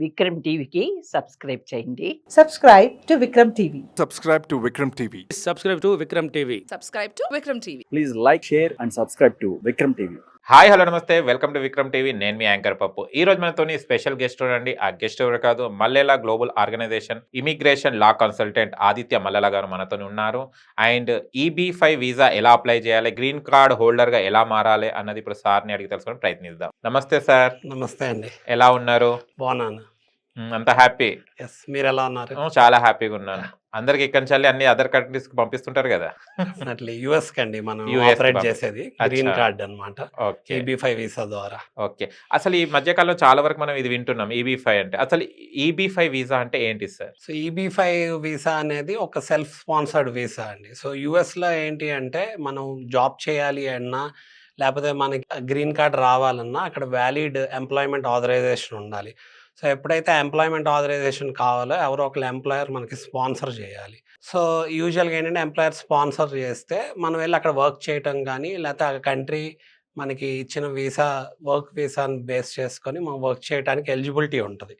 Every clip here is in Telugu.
విక్రమ్ టీవీకి సబ్స్క్రైబ్ చేయండి. Subscribe to Vikram TV. Subscribe to Vikram TV. Subscribe to Vikram TV. Subscribe to Vikram TV. Please like, share and subscribe to Vikram TV. Hi hello నమస్తే, వెల్కమ్ టు విక్రమ్ టీవీ. నేను మీ యాంకర్ పప్పు. ఈ రోజు మనతోని స్పెషల్ గెస్ట్ చూడండి. ఆ గెస్ట్ ఎవరు కాదు, Mallela global organization immigration law consultant Aditya Mallela గారు మనతో ఉన్నారు. అండ్ EB5 వీసా ఎలా అప్లై చేయాలి, గ్రీన్ కార్డ్ హోల్డర్గా ఎలా మారాలి అన్నది ఇప్పుడు సార్ని అడిగి తెలుసుకొని ప్రయత్నిద్దాం. నమస్తే సార్. నమస్తే అండి. ఎలా ఉన్నారు? బాగున్నాను. అంత హ్యాపీ? ఎస్, మీరు ఎలా ఉన్నారు? చాలా హ్యాపీగా ఉన్నాను. అందరికి ఇక్కడి నుంచి అన్ని అదర్ కంట్రీస్ కి పంపిస్తుంటారు కదా. యుఎస్ కండి మనం ఆపరేట్ చేసేది గ్రీన్ కార్డ్ అన్నమాట. EB5 వీసా ద్వారా. ఓకే, అసలు ఈ మధ్యకాలంలో చాలా వరకు మనం ఇది వింటున్నాం EB5 అంటే. అసలు EB5 వీసా అంటే ఏంటి సార్? సో EB5 వీసా అనేది ఒక సెల్ఫ్ స్పాన్సర్డ్ వీసా అండి. సో యుఎస్ లో ఏంటి అంటే మనం జాబ్ చేయాలి అన్నా లేకపోతే మనకి గ్రీన్ కార్డ్ రావాలన్నా అక్కడ వ్యాలిడ్ ఎంప్లాయ్మెంట్ ఆథరైజేషన్ ఉండాలి. సో ఎప్పుడైతే ఎంప్లాయ్మెంట్ ఆథరైజేషన్ కావాలో ఎవరో ఒకళ్ళు ఎంప్లాయర్ మనకి స్పాన్సర్ చేయాలి. సో యూజువల్గా ఏంటంటే ఎంప్లాయర్ స్పాన్సర్ చేస్తే మనం వెళ్ళి అక్కడ వర్క్ చేయటం కానీ లేకపోతే ఆ కంట్రీ మనకి ఇచ్చిన వీసా వర్క్ వీసాని బేస్ చేసుకొని మనం వర్క్ చేయడానికి ఎలిజిబిలిటీ ఉంటుంది.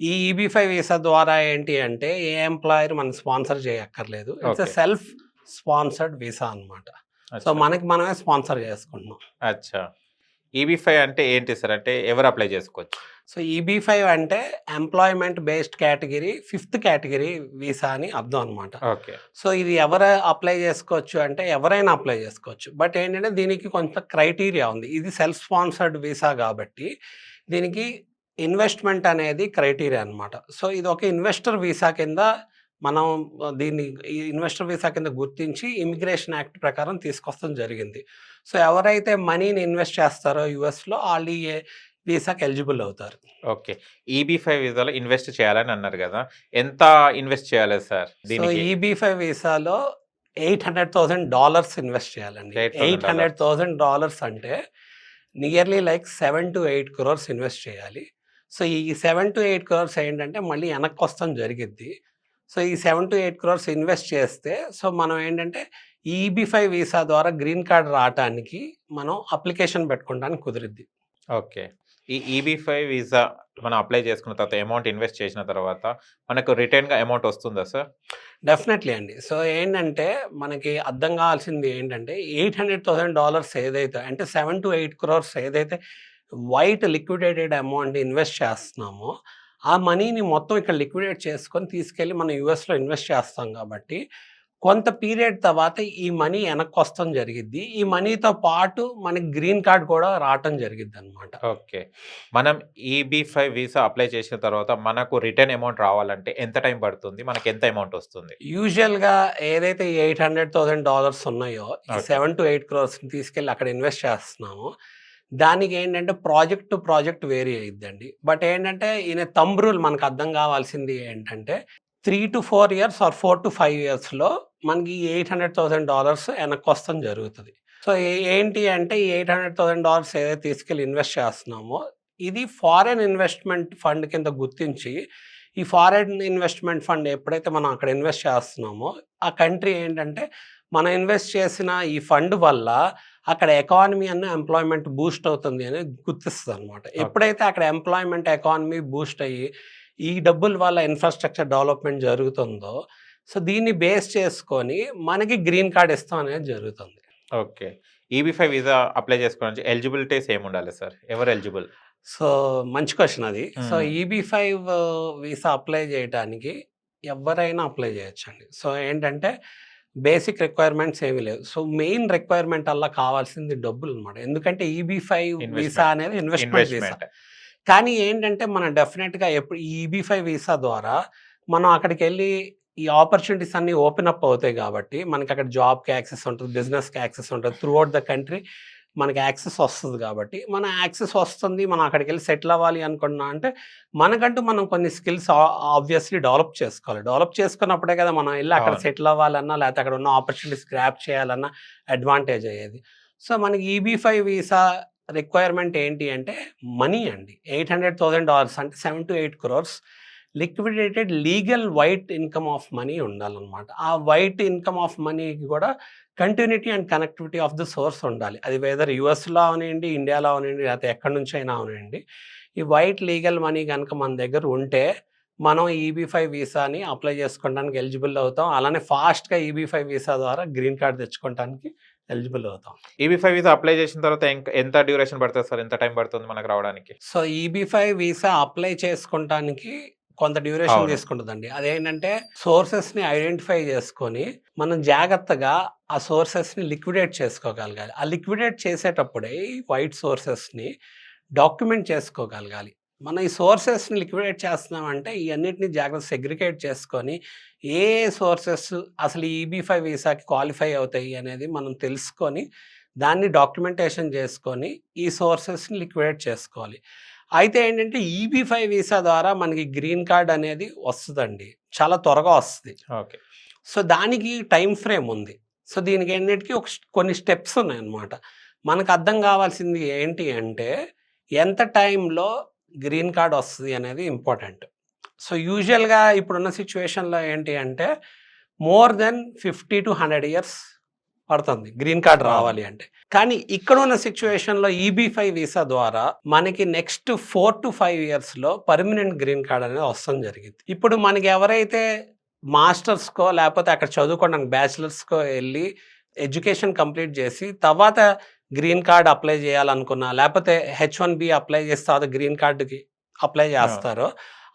ఈ EB5 వీసా ద్వారా ఏంటి అంటే ఏ ఎంప్లాయర్ మనం స్పాన్సర్ చేయక్కర్లేదు. ఇట్స్ సెల్ఫ్ స్పాన్సర్డ్ వీసా అనమాట. సో మనకి మనమే స్పాన్సర్ చేసుకుంటున్నాం. అచ్చా, EB5 అంటే ఏంటి సార్? అంటే ఎవరు అప్లై చేసుకోవచ్చు? సో EB5 అంటే employment based category 5th category visa అని అర్థం అనమాట. ఓకే. సో ఇది ఎవరు అప్లై చేసుకోవచ్చు అంటే ఎవరైనా అప్లై చేసుకోవచ్చు. బట్ ఏంటంటే దీనికి కొంత క్రైటీరియా ఉంది. ఇది సెల్ఫ్ స్పాన్సర్డ్ వీసా కాబట్టి దీనికి ఇన్వెస్ట్మెంట్ అనేది క్రైటీరియా అనమాట. సో ఇది ఒక ఇన్వెస్టర్ వీసా కింద మనం దీన్ని ఇన్వెస్టర్ వీసా కింద గుర్తించి ఇమిగ్రేషన్ యాక్ట్ ప్రకారం తీసుకొస్తాం జరిగింది. సో ఎవరైతే మనీని ఇన్వెస్ట్ చేస్తారో యుఎస్లో వాళ్ళు వీసాకి ఎలిజిబుల్ అవుతారు. ఓకే, EB5 వీసాలో ఇన్వెస్ట్ చేయాలని అన్నారు కదా, ఎంత ఇన్వెస్ట్ చేయాలి సార్? సో EB5 వీసాలో $800,000 ఇన్వెస్ట్ చేయాలండి. $800,000 అంటే nearly like 7 to 8 crores invest చేయాలి. సో ఈ 7 to 8 crores ఏంటంటే మళ్ళీ వెనక్కి వస్తాం జరిగిద్ది. సో ఈ 7 to 8 crores ఇన్వెస్ట్ చేస్తే సో మనం ఏంటంటే EB5 వీసా ద్వారా గ్రీన్ కార్డ్ రావటానికి మనం అప్లికేషన్ పెట్టుకోవడానికి కుదిరిద్ది. ఓకే, ఈ EB5 వీసా మనం అప్లై చేసుకున్న తర్వాత అమౌంట్ ఇన్వెస్ట్ చేసిన తర్వాత మనకు రిటర్న్గా అమౌంట్ వస్తుందా సార్? డెఫినెట్లీ అండి. సో ఏంటంటే మనకి అర్థం కావాల్సింది ఏంటంటే $800,000 ఏదైతే అంటే 7 to 8 crores ఏదైతే వైట్ లిక్విడేటెడ్ అమౌంట్ ఇన్వెస్ట్ చేస్తున్నామో ఆ మనీని మొత్తం ఇక్కడ లిక్విడేట్ చేసుకొని తీసుకెళ్ళి మనం యుఎస్లో ఇన్వెస్ట్ చేస్తాం కాబట్టి కొంత పీరియడ్ తర్వాత ఈ మనీ వెనక్కి వస్తాం జరిగిద్ది. ఈ మనీతో పాటు మనకి గ్రీన్ కార్డ్ కూడా రావటం జరిగిద్ది అనమాట. ఓకే, మనం EB5 వీసా అప్లై చేసిన తర్వాత మనకు రిటర్న్ అమౌంట్ రావాలంటే ఎంత టైం పడుతుంది? మనకి ఎంత అమౌంట్ వస్తుంది? యూజువల్గా ఏదైతే $800,000 ఉన్నాయో ఈ 7 to 8 crores తీసుకెళ్ళి అక్కడ ఇన్వెస్ట్ చేస్తున్నామో దానికి ఏంటంటే ప్రాజెక్ట్ టు ప్రాజెక్ట్ వేరీ అయ్యిద్దండి. బట్ ఏంటంటే ఈయన థంబ్ రూల్ మనకు అర్థం కావాల్సింది ఏంటంటే 3 to 4 years ఆర్ 4 to 5 yearsలో మనకి $800,000 వెనక్కి వస్తాం జరుగుతుంది. సో ఏంటి అంటే ఈ $800,000 ఏదైతే తీసుకెళ్ళి ఇన్వెస్ట్ చేస్తున్నామో ఇది ఫారెన్ ఇన్వెస్ట్మెంట్ ఫండ్ కింద గుర్తించి ఈ ఫారెన్ ఇన్వెస్ట్మెంట్ ఫండ్ ఎప్పుడైతే మనం అక్కడ ఇన్వెస్ట్ చేస్తున్నామో ఆ కంట్రీ ఏంటంటే మనం ఇన్వెస్ట్ చేసిన ఈ ఫండ్ వల్ల అక్కడ ఎకానమీ అన్న ఎంప్లాయ్మెంట్ బూస్ట్ అవుతుంది అని గుర్తిస్తుంది అనమాట. ఎప్పుడైతే అక్కడ ఎంప్లాయ్మెంట్ ఎకానమీ బూస్ట్ అయ్యి ఈ డబ్బుల వల్ల ఇన్ఫ్రాస్ట్రక్చర్ డెవలప్మెంట్ జరుగుతుందో సో దీన్ని బేస్ చేసుకొని మనకి గ్రీన్ కార్డ్ ఇస్తాం అనేది జరుగుతుంది. ఓకే, EB5 వీసా అప్లై చేసుకోవడానికి ఎలిజిబిలిటీస్ ఏమి ఉండాలి సార్? ఎవరు ఎలిజిబుల్? సో మంచి క్వశ్చన్ అది. సో EB5 వీసా అప్లై చేయడానికి ఎవరైనా అప్లై చేయొచ్చండి. సో ఏంటంటే బేసిక్ రిక్వైర్మెంట్స్ ఏమీ లేవు. సో మెయిన్ రిక్వైర్మెంట్ అలా కావాల్సింది డబ్బులు అనమాట. ఎందుకంటే EB5 వీసా అనేది ఇన్వెస్ట్మెంట్ వీసా. కానీ ఏంటంటే మనం డెఫినెట్గా ఎప్పుడు ఈ EB5 వీసా ద్వారా మనం అక్కడికి వెళ్ళి ఈ ఆపర్చునిటీస్ అన్నీ ఓపెన్ అప్ అవుతాయి కాబట్టి మనకి అక్కడ జాబ్కి యాక్సెస్ ఉంటుంది, బిజినెస్కి యాక్సెస్ ఉంటుంది, త్రూ అవుట్ ద కంట్రీ మనకి యాక్సెస్ వస్తుంది కాబట్టి మన యాక్సెస్ వస్తుంది. మనం అక్కడికి వెళ్ళి సెటిల్ అవ్వాలి అనుకున్నా అంటే మనకంటూ మనం కొన్ని స్కిల్స్ ఆబ్వియస్లీ డెవలప్ చేసుకోవాలి. డెవలప్ చేసుకున్నప్పుడే కదా మనం వెళ్ళి అక్కడ సెటిల్ అవ్వాలన్నా లేకపోతే అక్కడ ఉన్న ఆపర్చునిటీస్ గ్రాప్ చేయాలన్నా అడ్వాంటేజ్ అయ్యేది. సో మనకి EB5 వీసా రిక్వైర్మెంట్ ఏంటి అంటే మనీ అండి. $800,000 అంటే 7 to 8 crores liquidated legal white income of money ఉండాలన్నమాట. ఆ వైట్ ఇన్కమ్ ఆఫ్ మనీకి కూడా continuity and connectivity of the source ఉండాలి. అది వెదర్ యూఎస్లో అవనండి, ఇండియాలో అవనండి, లేకపోతే ఎక్కడి నుంచి అయినా అవనండి. ఈ వైట్ లీగల్ మనీ కనుక మన దగ్గర ఉంటే మనం EB5 వీసాని అప్లై చేసుకోవడానికి ఎలిజిబుల్ అవుతాం. అలానే ఫాస్ట్గా EB5 వీసా ద్వారా గ్రీన్ కార్డ్ తెచ్చుకోవడానికి ఎలిజిబుల్ అవుతాం. EB5 వీసా అప్లై చేసిన తర్వాత ఎంత డ్యూరేషన్ పడుతుంది సార్? ఎంత టైం పడుతుంది మనకు రావడానికి? సో EB5 వీసా అప్లై చేసుకోవడానికి కొంత డ్యూరేషన్ అవును. తీసుకుంటుందండి. అదేంటంటే సోర్సెస్ని ఐడెంటిఫై చేసుకొని మనం జాగ్రత్తగా ఆ సోర్సెస్ని లిక్విడేట్ చేసుకోగలగాలి. ఆ లిక్విడేట్ చేసేటప్పుడే ఈ వైట్ సోర్సెస్ని డాక్యుమెంట్ చేసుకోగలగాలి. మనం ఈ సోర్సెస్ని లిక్విడేట్ చేస్తున్నామంటే ఈ అన్నిటిని జాగ్రత్త సెగ్రిగేట్ చేసుకొని ఏ సోర్సెస్ అసలు EB5 వీసాకి క్వాలిఫై అవుతాయి అనేది మనం తెలుసుకొని దాన్ని డాక్యుమెంటేషన్ చేసుకొని ఈ సోర్సెస్ని లిక్విడేట్ చేసుకోవాలి. అయితే ఏంటంటే EB5 వీసా ద్వారా మనకి గ్రీన్ కార్డ్ అనేది వస్తుందండి, చాలా త్వరగా వస్తుంది. ఓకే. సో దానికి టైం ఫ్రేమ్ ఉంది. సో దీనికి ఏంటంటే కొన్ని స్టెప్స్ ఉన్నాయన్నమాట. మనకు అర్థం కావాల్సింది ఏంటి అంటే ఎంత టైంలో గ్రీన్ కార్డ్ వస్తుంది అనేది ఇంపార్టెంట్. సో యూజువల్గా ఇప్పుడున్న సిచ్యువేషన్లో ఏంటి అంటే మోర్ దెన్ 50 to 100 ఇయర్స్ పడుతుంది గ్రీన్ కార్డ్ రావాలి అంటే. కానీ ఇక్కడ ఉన్న సిచ్యువేషన్లో EB5 వీసా ద్వారా మనకి నెక్స్ట్ 4 to 5 ఇయర్స్లో పర్మనెంట్ గ్రీన్ కార్డ్ అనేది వస్తుంది జరిగింది. ఇప్పుడు మనకి ఎవరైతే మాస్టర్స్కో లేకపోతే అక్కడ చదువుకోవడానికి బ్యాచిలర్స్కో వెళ్ళి ఎడ్యుకేషన్ కంప్లీట్ చేసి తర్వాత గ్రీన్ కార్డ్ అప్లై చేయాలనుకున్నా, లేకపోతే H1B అప్లై చేస్తే తర్వాత గ్రీన్ కార్డుకి అప్లై చేస్తారో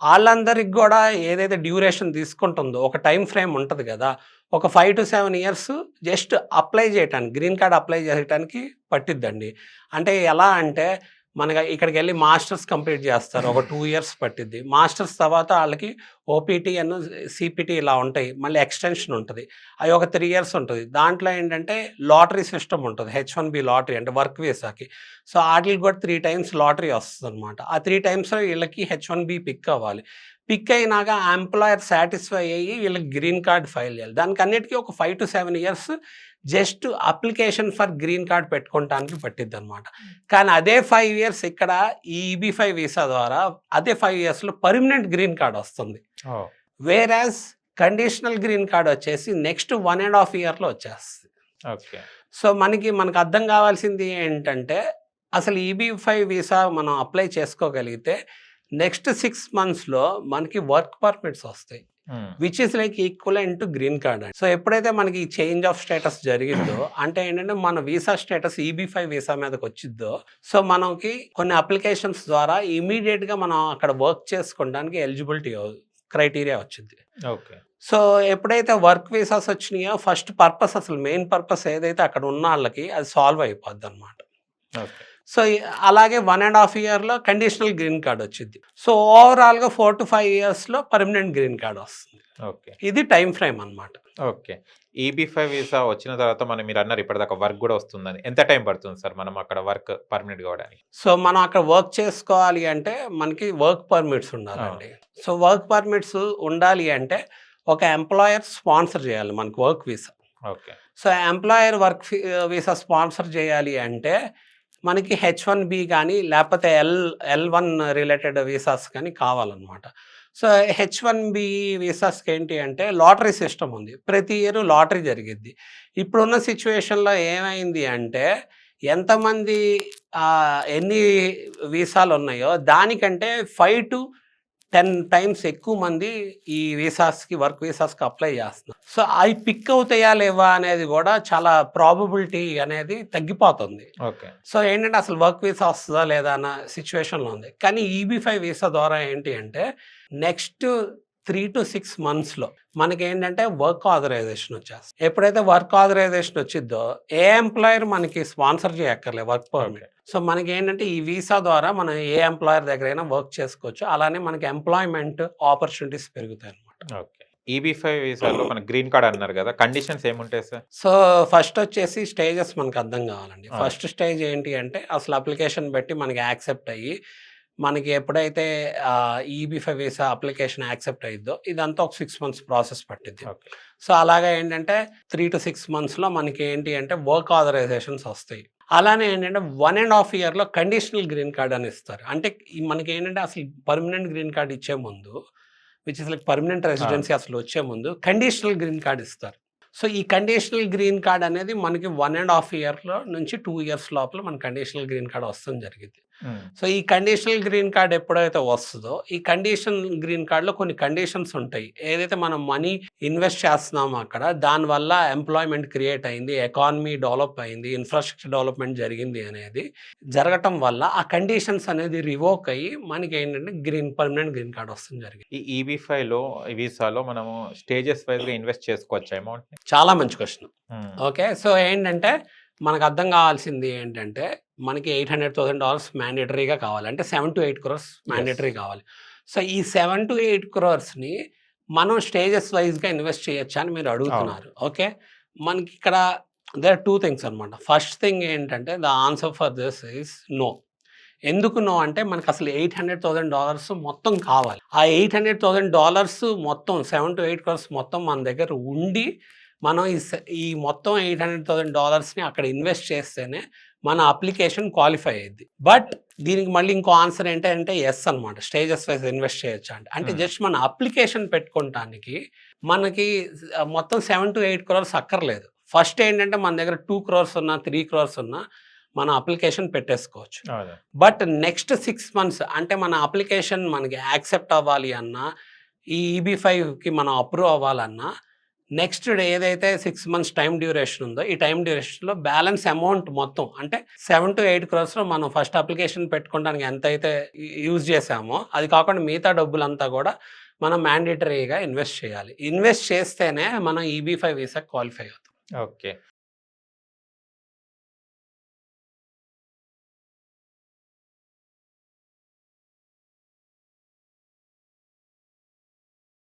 వాళ్ళందరికి కూడా ఏదైతే డ్యూరేషన్ తీసుకుంటుందో ఒక టైం ఫ్రేమ్ ఉంటుంది కదా, ఒక 5 to 7 ఇయర్స్ జస్ట్ అప్లై చేయటానికి గ్రీన్ కార్డ్ అప్లై చేయడానికి పట్టిద్దండి. అంటే ఎలా అంటే మనకి ఇక్కడికి వెళ్ళి మాస్టర్స్ కంప్లీట్ చేస్తారు, ఒక 2 ఇయర్స్ పట్టిద్ది. మాస్టర్స్ తర్వాత వాళ్ళకి OPT అండ్ CPT ఇలా ఉంటాయి, మళ్ళీ ఎక్స్టెన్షన్ ఉంటుంది, అవి ఒక 3 ఇయర్స్ ఉంటుంది. దాంట్లో ఏంటంటే లాటరీ సిస్టమ్ ఉంటుంది, H1B లాటరీ అంటే వర్క్ వీసాకి. సో వాటికి కూడా 3 times లాటరీ వస్తుంది అనమాట. ఆ 3 times వీళ్ళకి H1B పిక్ అవ్వాలి. పిక్ అయినాక ఎంప్లాయర్ సాటిస్ఫై అయ్యి వీళ్ళకి గ్రీన్ కార్డ్ ఫైల్ చేయాలి. దానికి అన్నిటికీ ఒక 5 to 7 years just application for green card పెట్టుకోవటానికి పట్టిద్ది అనమాట. కానీ అదే 5 ఇయర్స్ ఇక్కడ ఈ EB5 వీసా ద్వారా అదే 5 ఇయర్స్లో పర్మనెంట్ గ్రీన్ కార్డ్ వస్తుంది. వేరాజ్ కండిషనల్ గ్రీన్ కార్డ్ వచ్చేసి నెక్స్ట్ 1.5 ఇయర్లో వచ్చేస్తుంది. ఓకే. సో మనకు అర్థం కావాల్సింది ఏంటంటే అసలు EB5 వీసా మనం అప్లై చేసుకోగలిగితే నెక్స్ట్ 6 monthsలో మనకి వర్క్ పర్మిట్స్ వస్తాయి, which is like equivalent to green card. So ఎప్పుడైతే మనకి చేంజ్ ఆఫ్ స్టేటస్ జరిగిందో అంటే ఏంటంటే మన వీసా స్టేటస్ EB5 వీసా మీదకి వచ్చిద్దో, సో మనకి కొన్ని అప్లికేషన్స్ ద్వారా ఇమీడియట్గా మనం అక్కడ వర్క్ చేసుకోవడానికి ఎలిజిబిలిటీ క్రైటీరియా వచ్చింది. ఓకే. సో ఎప్పుడైతే వర్క్ వీసాస్ వచ్చినాయో ఫస్ట్ పర్పస్ అసలు మెయిన్ పర్పస్ ఏదైతే అక్కడ ఉన్న వాళ్ళకి అది సాల్వ్ అయిపోద్ది అనమాట. ఓకే. సో అలాగే 1.5 ఇయర్లో కండిషనల్ గ్రీన్ కార్డ్ వచ్చింది. సో ఓవరాల్గా 4 to 5 ఇయర్స్లో పర్మనెంట్ గ్రీన్ కార్డ్ వస్తుంది. ఓకే. ఇది టైం ఫ్రేమ్ అనమాట. ఓకే. EB5 వీసా వచ్చిన తర్వాత మీరు అన్నారు ఇప్పటిదాకా వర్క్ కూడా వస్తుందని. ఎంత టైం పడుతుంది సార్ మనం అక్కడ వర్క్ పర్మనెంట్ కావడానికి? సో మనం అక్కడ వర్క్ చేసుకోవాలి అంటే మనకి వర్క్ పర్మిట్స్ ఉండాలండి. సో వర్క్ పర్మిట్స్ ఉండాలి అంటే ఒక ఎంప్లాయర్ స్పాన్సర్ చేయాలి మనకి work visa. Okay. So employer work visa sponsor చేయాలి అంటే మనకి H1B కానీ లేకపోతే L1 రిలేటెడ్ వీసాస్ కానీ కావాలన్నమాట. సో H1B వీసాస్కి ఏంటి అంటే లాటరీ సిస్టమ్ ఉంది, ప్రతి ఇయర్ లాటరీ జరిగిద్ది. ఇప్పుడున్న సిచ్యువేషన్లో ఏమైంది అంటే ఎంతమంది ఎన్ని వీసాలు ఉన్నాయో దానికంటే 5 to 10 times ఎక్కువ మంది ఈ వీసాస్కి వర్క్ వీసాస్కి అప్లై చేస్తున్నారు. సో అవి పిక్ అవుతాయా లేవా అనేది కూడా చాలా ప్రాబబిలిటీ అనేది తగ్గిపోతుంది. ఓకే. సో ఏంటంటే అసలు వర్క్ వీసా వస్తుందా లేదా అన్న సిచ్యువేషన్లో ఉంది. కానీ EB5 వీసా ద్వారా ఏంటి అంటే నెక్స్ట్ 3 to 6 monthsలో మనకి ఏంటంటే వర్క్ ఆథరైజేషన్ వచ్చేస్తుంది. ఎప్పుడైతే వర్క్ ఆథరైజేషన్ వచ్చిద్దో ఏ ఎంప్లాయర్ మనకి స్పాన్సర్ చేయక్కర్లే వర్క్ పర్మిట్. సో మనకి ఏంటంటే ఈ వీసా ద్వారా మనం ఏ ఎంప్లాయర్ దగ్గరైనా వర్క్ చేసుకోవచ్చు. అలానే మనకి ఎంప్లాయ్మెంట్ ఆపర్చునిటీస్ పెరుగుతాయి అనమాట. ఓకే. EB5 వీసాలో మన గ్రీన్ కార్డ్ అన్నారు కదా, కండిషన్స్ ఏముంటాయి సార్? సో ఫస్ట్ వచ్చేసి స్టేజెస్ మనకు అర్థం కావాలండి. ఫస్ట్ స్టేజ్ ఏంటి అంటే అసలు అప్లికేషన్ పెట్టి మనకి యాక్సెప్ట్ అయ్యి మనకి ఎప్పుడైతే EB5 వీసా అప్లికేషన్ యాక్సెప్ట్ అయ్యిద్దో ఇదంతా ఒక 6 months ప్రాసెస్ పట్టిద్ది. సో అలాగే ఏంటంటే 3 to 6 monthsలో మనకి ఏంటి అంటే వర్క్ ఆథరైజేషన్స్ వస్తాయి. అలానే ఏంటంటే 1.5 ఇయర్లో కండిషనల్ గ్రీన్ కార్డ్ అని ఇస్తారు. అంటే మనకి ఏంటంటే అసలు పర్మనెంట్ గ్రీన్ కార్డ్ ఇచ్చే ముందు which is like permanent residency అసలు వచ్చే ముందు కండిషనల్ గ్రీన్ కార్డ్ ఇస్తారు. సో ఈ కండిషనల్ గ్రీన్ కార్డ్ అనేది మనకి 1.5 ఇయర్లో నుంచి 2 ఇయర్స్ లోపల మన కండిషనల్ గ్రీన్ కార్డ్ వస్తుంది జరిగింది. సో ఈ కండిషనల్ గ్రీన్ కార్డ్ ఎప్పుడైతే వస్తుందో ఈ కండిషనల్ గ్రీన్ కార్డ్లో కొన్ని కండిషన్స్ ఉంటాయి. ఏదైతే మనం మనీ ఇన్వెస్ట్ చేస్తున్నామో అక్కడ దానివల్ల ఎంప్లాయ్మెంట్ క్రియేట్ అయింది, ఎకానమీ డెవలప్ అయింది, ఇన్ఫ్రాస్ట్రక్చర్ డెవలప్మెంట్ జరిగింది అనేది జరగటం వల్ల ఆ కండిషన్స్ అనేది రివోక్ అయ్యి మనకి ఏంటంటే పర్మనెంట్ గ్రీన్ కార్డ్ వస్తుంది జరిగింది. ఈ ఈబీ5లో వీసాలో మనము స్టేజెస్ వైజ్గా ఇన్వెస్ట్ చేసుకోవచ్చు అమౌంట్. చాలా మంచి క్వశ్చన్. ఓకే, సో ఏంటంటే మనకు అర్థం కావాల్సింది ఏంటంటే మనకి $800,000 మ్యాండేటరీగా కావాలి, అంటే 7 to 8 crores మ్యాండేటరీ కావాలి. సో ఈ 7 to 8 crores మనం స్టేజెస్ వైజ్గా ఇన్వెస్ట్ చేయొచ్చా అని మీరు అడుగుతున్నారు. ఓకే, మనకి ఇక్కడ దేర్ 2 things అనమాట. ఫస్ట్ థింగ్ ఏంటంటే the answer for this is no. ఎందుకు నో అంటే మనకు అసలు $800,000 మొత్తం కావాలి. ఆ $800,000 మొత్తం 7 to 8 crores మొత్తం మన దగ్గర ఉండి మనం ఈ మొత్తం $800,000 అక్కడ ఇన్వెస్ట్ చేస్తేనే మన అప్లికేషన్ క్వాలిఫై అయ్యింది. బట్ దీనికి మళ్ళీ ఇంకో ఆన్సర్ ఏంటంటే ఎస్ అనమాట, స్టేజెస్ వైజ్ ఇన్వెస్ట్ చేయొచ్చు అంటే జస్ట్ మన అప్లికేషన్ పెట్టుకోవటానికి మనకి మొత్తం 7 to 8 crores అక్కర్లేదు. ఫస్ట్ ఏంటంటే మన దగ్గర 2 crores ఉన్నా 3 crores ఉన్నా మన అప్లికేషన్ పెట్టేసుకోవచ్చు. బట్ నెక్స్ట్ 6 months అంటే మన అప్లికేషన్ మనకి యాక్సెప్ట్ అవ్వాలి అన్నా, ఈ EB5కి మనం అప్రూవ్ అవ్వాలన్నా నెక్స్ట్ ఏదైతే 6 months టైం డ్యూరేషన్ ఉందో ఈ టైం డ్యూరేషన్లో బ్యాలెన్స్ అమౌంట్ మొత్తం అంటే 7 to 8 crores మనం ఫస్ట్ అప్లికేషన్ పెట్టుకోవడానికి ఎంత అయితే యూజ్ చేసామో అది కాకుండా మిగతా డబ్బులంతా కూడా మనం మ్యాండేటరీగా ఇన్వెస్ట్ చేయాలి. ఇన్వెస్ట్ చేస్తేనే మనం EB5 వీసా క్వాలిఫై అవుతాం. ఓకే,